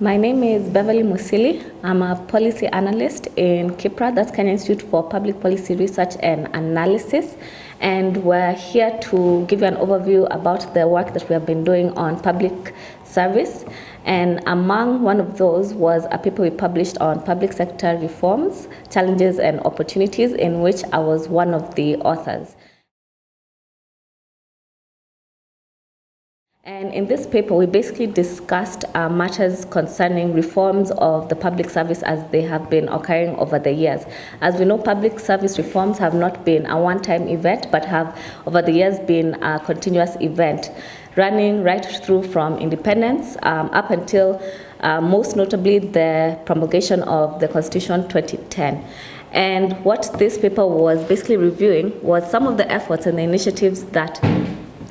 My name is Beverly Musili. I'm a policy analyst in KIPPRA, that's Kenya Institute for Public Policy Research and Analysis. And we're here to give you an overview about the work that we have been doing on public service. And among one of those was a paper we published on public sector reforms, challenges and opportunities, in which I was one of the authors. And in this paper, we basically discussed matters concerning reforms of the public service as they have been occurring over the years. As we know, public service reforms have not been a one-time event, but have over the years been a continuous event, running right through from independence up until most notably the promulgation of the Constitution 2010. And what this paper was basically reviewing was some of the efforts and the initiatives that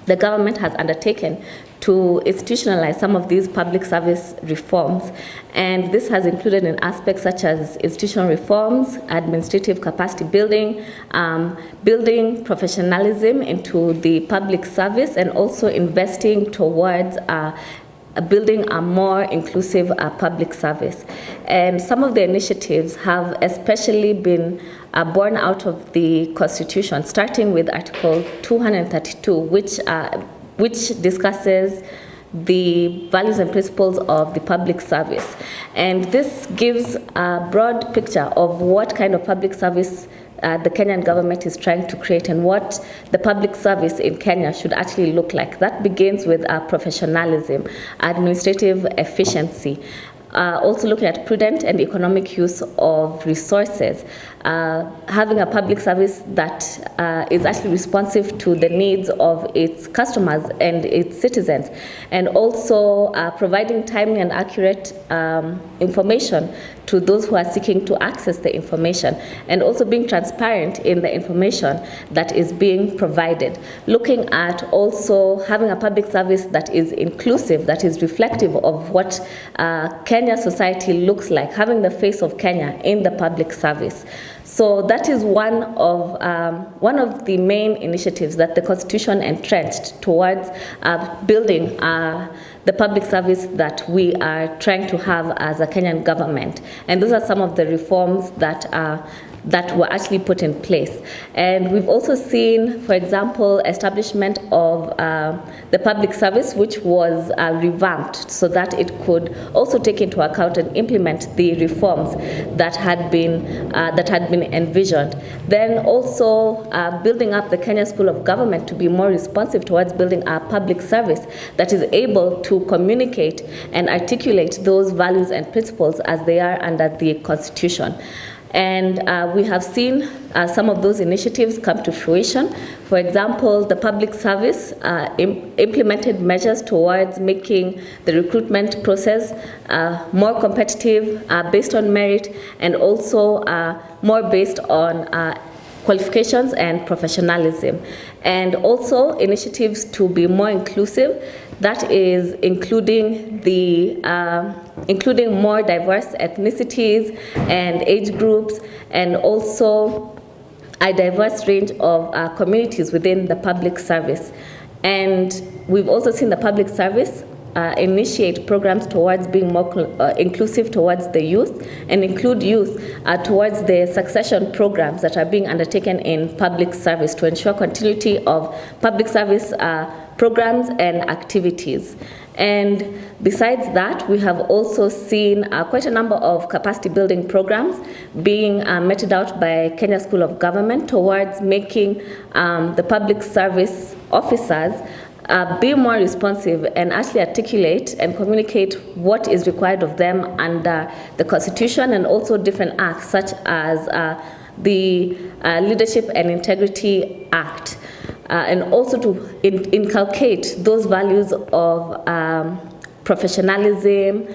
the government has undertaken to institutionalize some of these public service reforms. And this has included in aspects such as institutional reforms, administrative capacity building, building professionalism into the public service, and also investing towards building a more inclusive public service. And some of the initiatives have especially been born out of the Constitution, starting with Article 232, which discusses the values and principles of the public service. And this gives a broad picture of what kind of public service the Kenyan government is trying to create and what the public service in Kenya should actually look like. That begins with professionalism, administrative efficiency, also looking at prudent and economic use of resources, having a public service that is actually responsive to the needs of its customers and its citizens, and also providing timely and accurate information to those who are seeking to access the information, and also being transparent in the information that is being provided. Looking at also having a public service that is inclusive, that is reflective of what Kenya society looks like, having the face of Kenya in the public service. So that is one of the main initiatives that the Constitution entrenched towards building the public service that we are trying to have as a Kenyan government. And those are some of the reforms that were actually put in place. And we've also seen, for example, establishment of the public service, which was revamped so that it could also take into account and implement the reforms that had been envisioned. Then also building up the Kenya School of Government to be more responsive towards building a public service that is able to communicate and articulate those values and principles as they are under the Constitution. And we have seen some of those initiatives come to fruition. For example, the public service implemented measures towards making the recruitment process more competitive, based on merit, and also more based on qualifications and professionalism. And also initiatives to be more inclusive, that is including more diverse ethnicities and age groups, and also a diverse range of communities within the public service. And we've also seen the public service initiate programs towards being more inclusive towards the youth, and include youth towards the succession programs that are being undertaken in public service to ensure continuity of public service programs and activities. And besides that, we have also seen quite a number of capacity building programs being meted out by Kenya School of Government towards making the public service officers be more responsive and actually articulate and communicate what is required of them under the Constitution, and also different acts such as the Leadership and Integrity Act, and also to inculcate those values of professionalism,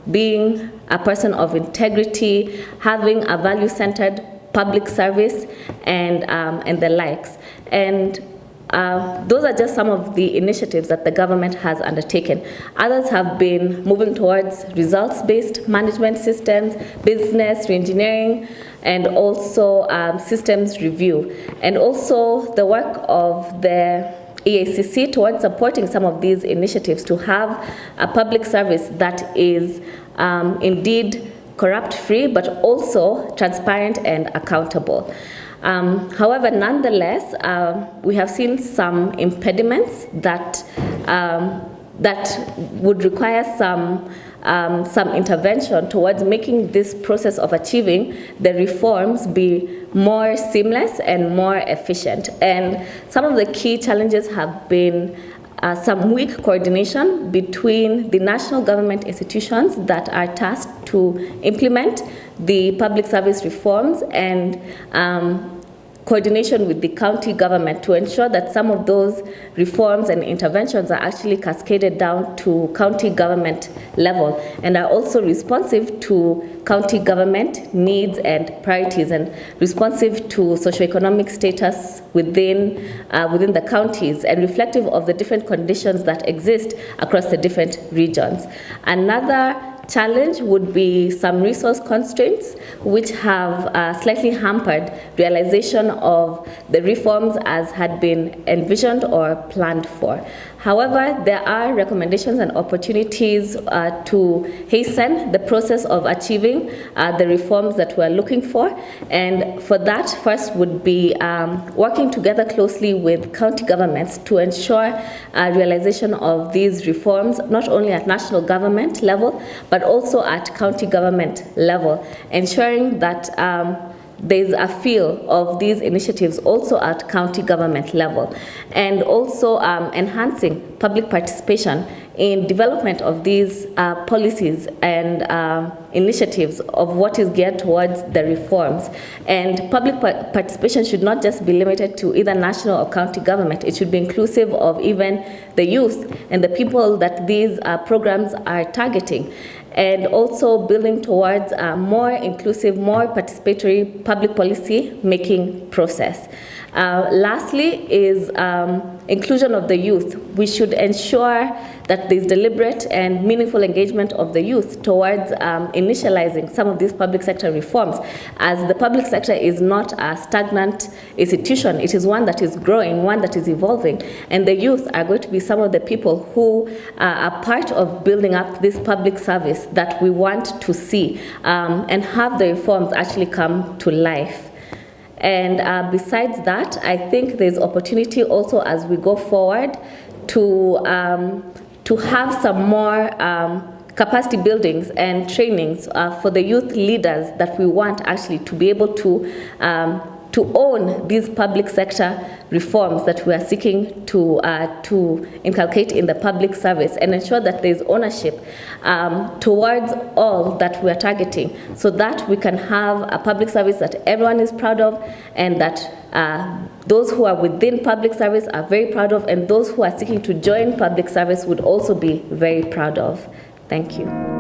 being a person of integrity, having a value-centered public service, and the likes. And those are just some of the initiatives that the government has undertaken. Others have been moving towards results-based management systems, business reengineering, and also systems review. And also the work of the EACC towards supporting some of these initiatives to have a public service that is indeed corrupt-free, but also transparent and accountable. However, nonetheless, we have seen some impediments that would require some intervention towards making this process of achieving the reforms be more seamless and more efficient. And some of the key challenges have been some weak coordination between the national government institutions that are tasked to implement the public service reforms and coordination with the county government to ensure that some of those reforms and interventions are actually cascaded down to county government level and are also responsive to county government needs and priorities and responsive to socioeconomic status within the counties and reflective of the different conditions that exist across the different regions. Another challenge would be some resource constraints which have slightly hampered realization of the reforms as had been envisioned or planned for. However, there are recommendations and opportunities to hasten the process of achieving the reforms that we're looking for. And for that, first would be working together closely with county governments to ensure realization of these reforms, not only at national government level, but also at county government level, ensuring that there's a feel of these initiatives also at county government level, and also enhancing public participation in development of these policies and initiatives of what is geared towards the reforms. And public participation should not just be limited to either national or county government. It should be inclusive of even the youth and the people that these programs are targeting, and also building towards a more inclusive, more participatory public policy making process. Lastly is inclusion of the youth. We should ensure that there's deliberate and meaningful engagement of the youth towards initializing some of these public sector reforms, as the public sector is not a stagnant institution. It is one that is growing, one that is evolving, and the youth are going to be some of the people who are part of building up this public service that we want to see and have the reforms actually come to life. And besides that, I think there's opportunity also as we go forward to have some more capacity buildings and trainings for the youth leaders that we want actually to be able to own these public sector reforms that we are seeking to inculcate in the public service, and ensure that there is ownership towards all that we are targeting, so that we can have a public service that everyone is proud of, and that those who are within public service are very proud of, and those who are seeking to join public service would also be very proud of. Thank you.